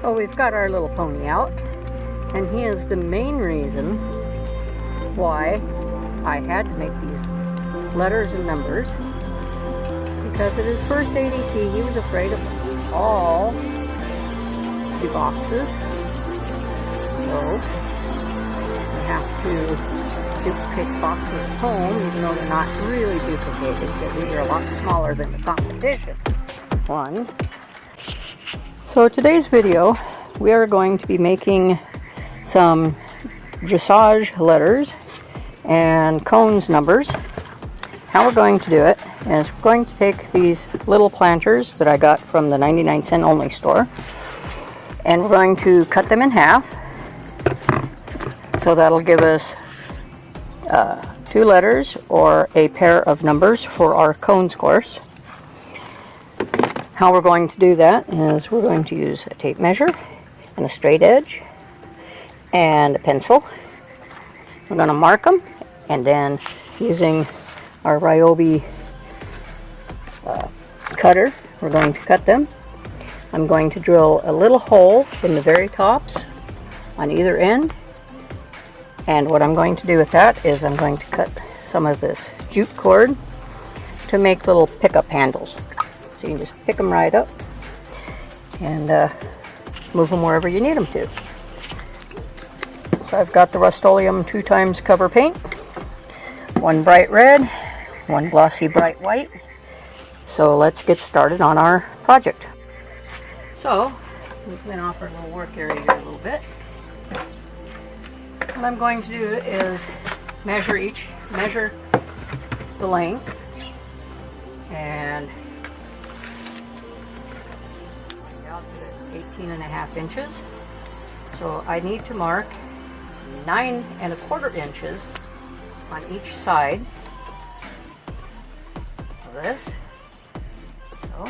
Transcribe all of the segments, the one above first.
So we've got our little pony out, and he is the main reason why I had to make these letters and numbers, because at his first ADT he was afraid of all the boxes, so we have to duplicate boxes at home, even though they're not really duplicated because these are a lot smaller than the competition ones. So today's video, we are going to be making some dressage letters and cones numbers. How we're going to do it is we're going to take these little planters that I got from the 99-cent only store, and we're going to cut them in half. So that'll give us 2 letters or a pair of numbers for our cones course. How we're going to do that is we're going to use a tape measure and a straight edge and a pencil. We're going to mark them, and then using our Ryobi cutter, we're going to cut them. I'm going to drill a little hole in the very tops on either end, and what I'm going to do with that is I'm going to cut some of this jute cord to make little pickup handles. So you can just pick them right up and move them wherever you need them to. So I've got the Rust-Oleum 2x cover paint, one bright red, one glossy bright white. So let's get started on our project. So we clean off our little work area here a little bit. What I'm going to do is measure the length, and it's 18.5 inches. So I need to mark 9.25 inches on each side of this. So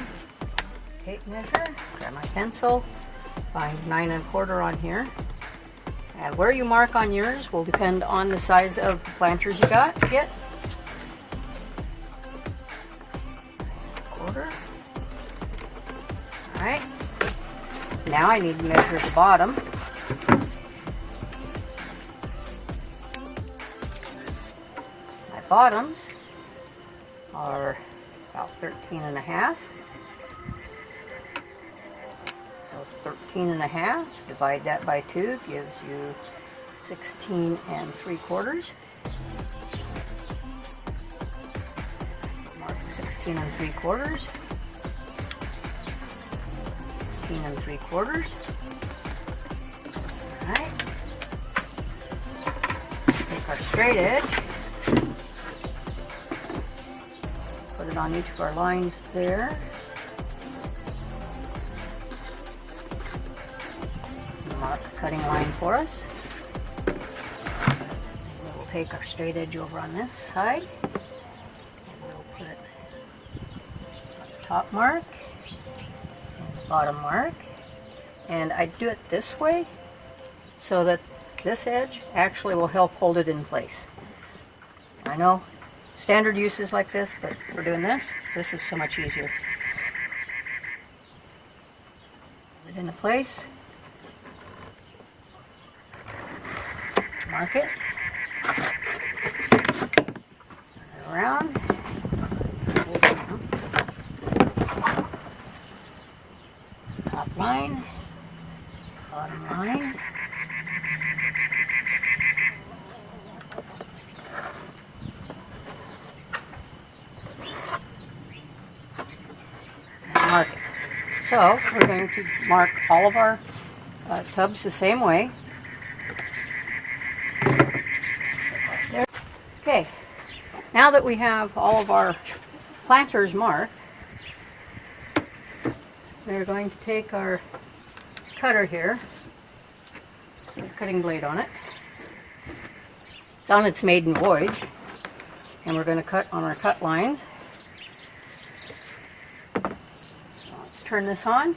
tape measure, grab my pencil, find 9.25 on here. And where you mark on yours will depend on the size of the planters you get. Quarter. Alright. Now I need to measure the bottom. My bottoms are about 13.5. So 13.5, divide that by 2, gives you 16.75. Mark 16.75. 16.75. Alright. Take our straight edge, put it on each of our lines there. Mark a cutting line for us. We'll take our straight edge over on this side, and we'll put it on the top mark and the bottom mark. And I do it this way so that this edge actually will help hold it in place. I know standard use is like this, but we're doing this. This is so much easier. Put it into place. Mark it, turn it around, top line, bottom line, and mark it. So we're going to mark all of our tubs the same way. Okay, now that we have all of our planters marked, we're going to take our cutter here, put a cutting blade on it. It's on its maiden voyage, and we're going to cut on our cut lines. So let's turn this on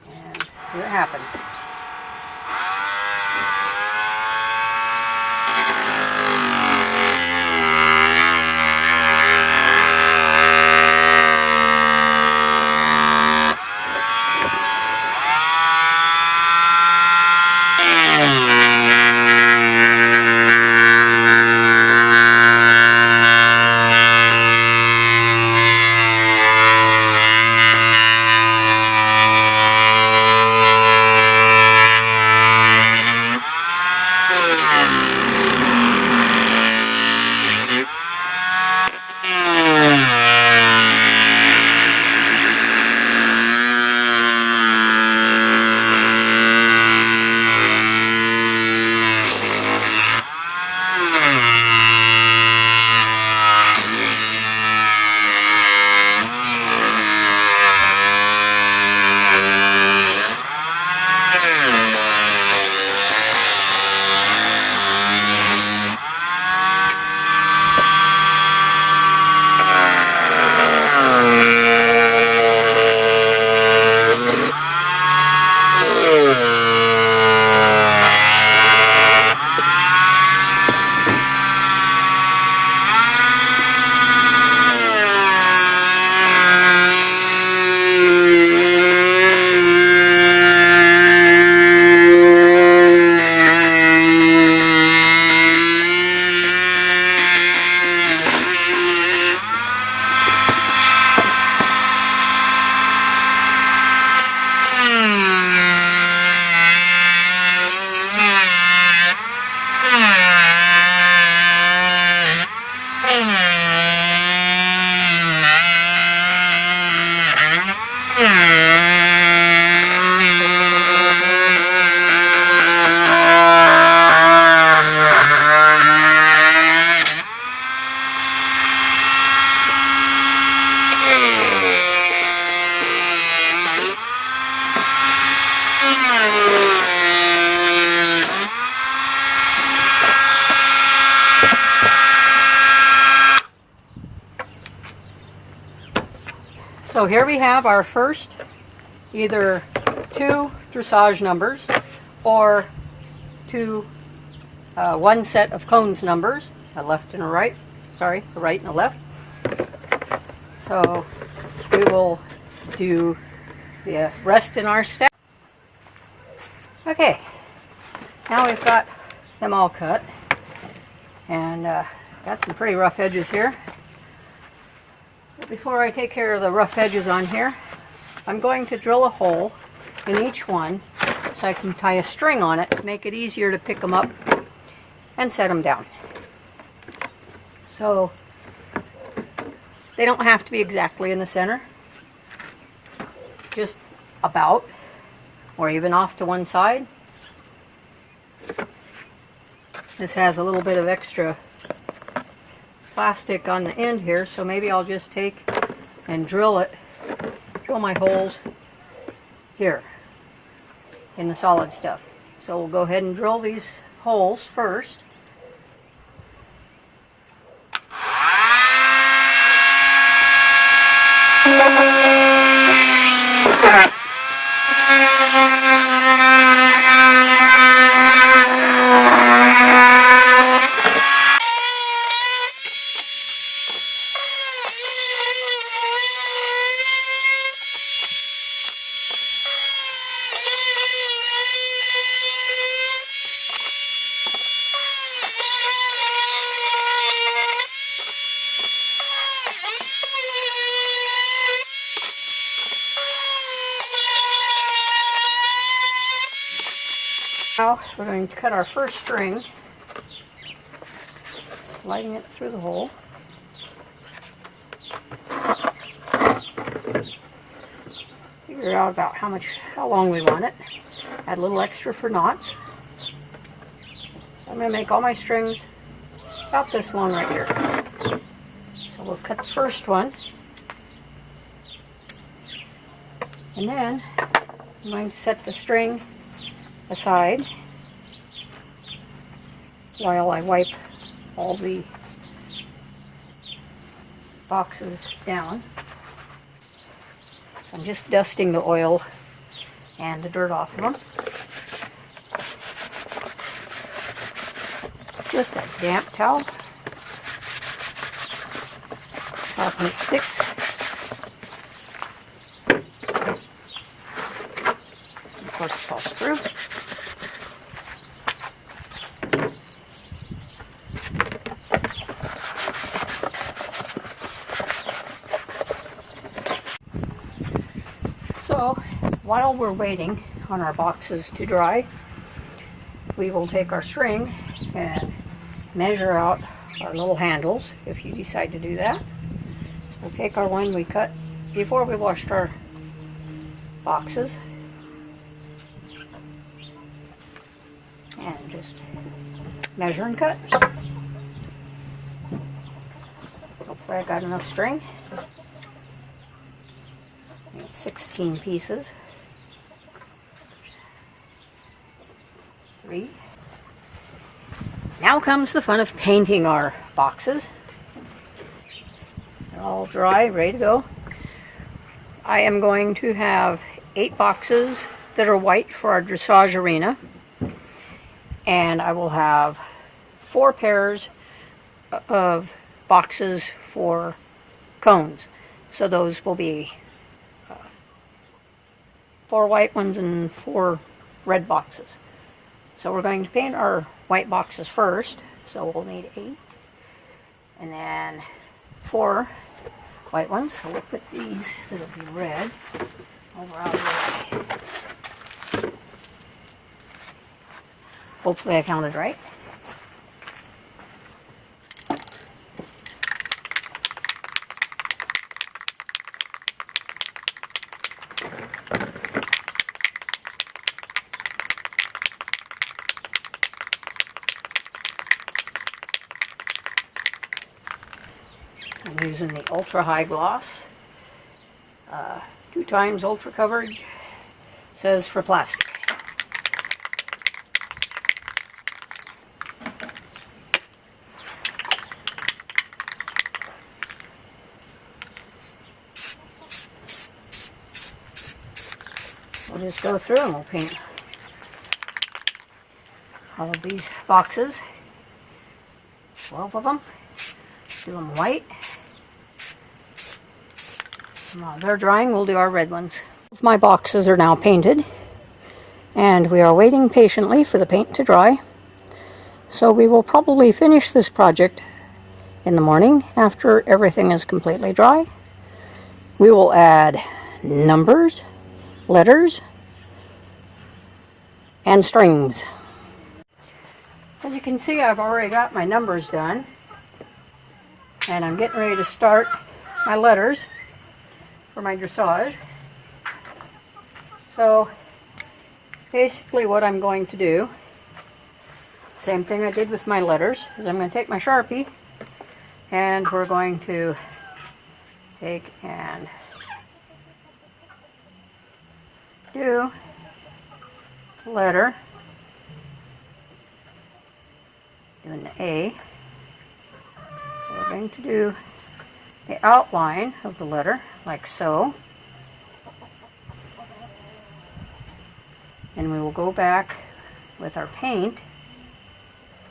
and see what happens. So here we have our first either 2 dressage numbers or one set of cones numbers, a left and a right, sorry, a right and a left. So we will do the rest in our stack. Okay, now we've got them all cut, and got some pretty rough edges here. But before I take care of the rough edges on here, I'm going to drill a hole in each one so I can tie a string on it to make it easier to pick them up and set them down. So they don't have to be exactly in the center, just about, or even off to one side. This has a little bit of extra plastic on the end here, so maybe I'll just take and drill my holes here in the solid stuff. So we'll go ahead and drill these holes first. Now we're going to cut our first string, sliding it through the hole. Figure out about how long we want it. Add a little extra for knots. So I'm going to make all my strings about this long right here. So we'll cut the first one, and then I'm going to set the string aside while I wipe all the boxes down. So I'm just dusting the oil and the dirt off of them. Just a damp towel. Top when it sticks. Of course it falls through. So while we're waiting on our boxes to dry, we will take our string and measure out our little handles if you decide to do that. We'll take our one we cut before we washed our boxes and just measure and cut. Hopefully I got enough string. 16 pieces. 3. Now comes the fun of painting our boxes. They're all dry, ready to go. I am going to have 8 boxes that are white for our dressage arena, and I will have 4 pairs of boxes for cones. So those will be 4 white ones and 4 red boxes. So we're going to paint our white boxes first. So we'll need 8 and then 4 white ones. So we'll put these that'll be red over out of the way. Hopefully I counted right. I'm using the ultra high gloss, 2 times ultra coverage, says for plastic. we'll just go through and we'll paint all of these boxes, 12 of them, do them white. And while they're drying, we'll do our red ones. My boxes are now painted, and we are waiting patiently for the paint to dry. So we will probably finish this project in the morning after everything is completely dry. We will add numbers, letters, and strings. As you can see, I've already got my numbers done, and I'm getting ready to start my letters for my dressage. So basically what I'm going to do, same thing I did with my letters, is I'm going to take my Sharpie and we're going to take and do letter, doing the A. So we're going to do the outline of the letter like so, and we will go back with our paint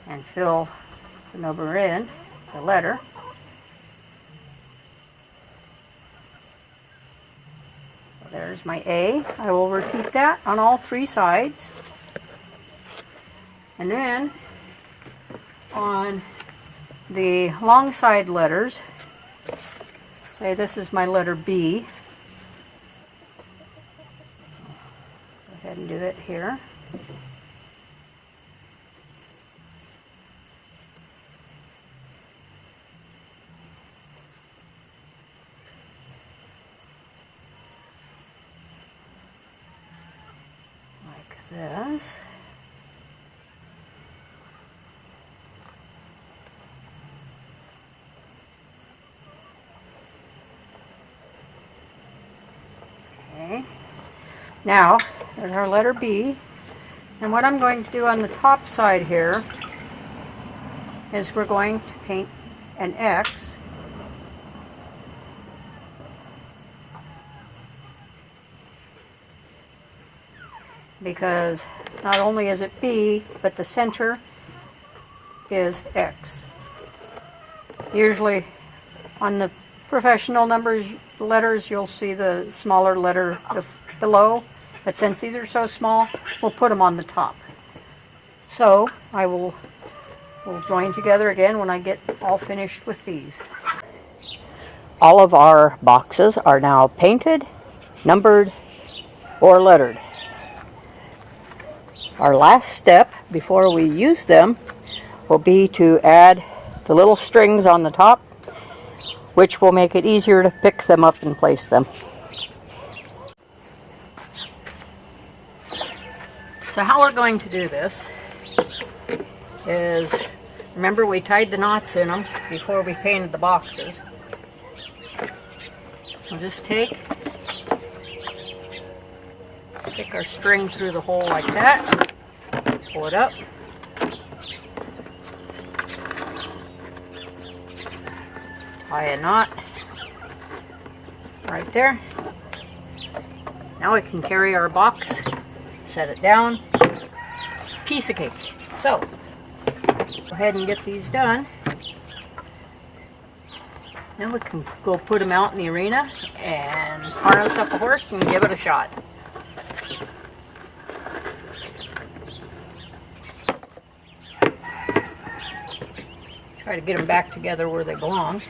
and fill the number in, the letter. So there's my A. I will repeat that on all three sides. And then on the long side letters, say this is my letter B. Go ahead and do it here. Like this. Okay. Now, there's our letter B. And what I'm going to do on the top side here is we're going to paint an X. Because not only is it B, but the center is X. Usually on the professional letters, you'll see the smaller letter below, but since these are so small, we'll put them on the top. So we'll join together again when I get all finished with these. All of our boxes are now painted, numbered, or lettered. Our last step before we use them will be to add the little strings on the top, which will make it easier to pick them up and place them. So how we're going to do this is, remember we tied the knots in them before we painted the boxes. We'll just stick our string through the hole like that, pull it up, tie a knot right there. Now we can carry our box, set it down, piece of cake. So, go ahead and get these done. Then we can go put them out in the arena and harness up a horse and give it a shot. Try to get them back together where they belong.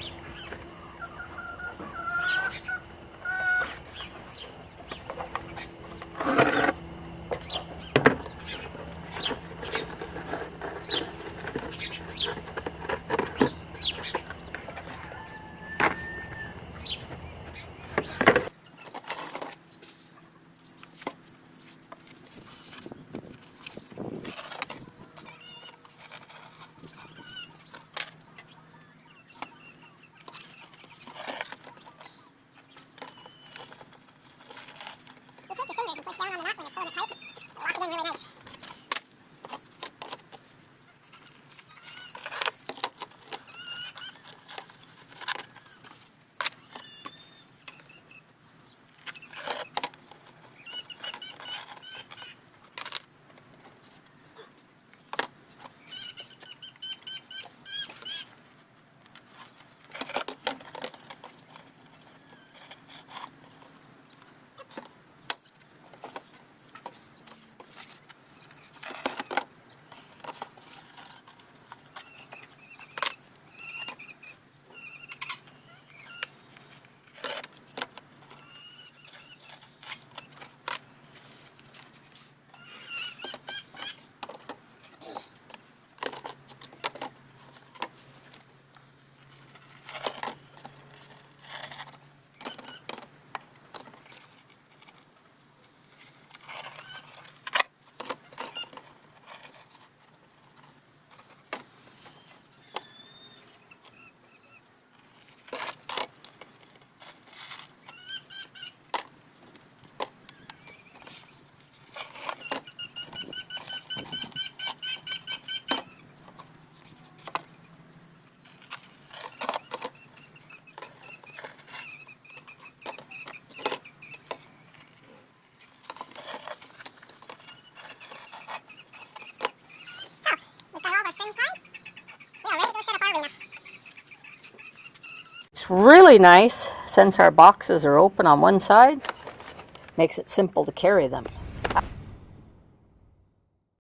It's really nice since our boxes are open on one side. Makes it simple to carry them.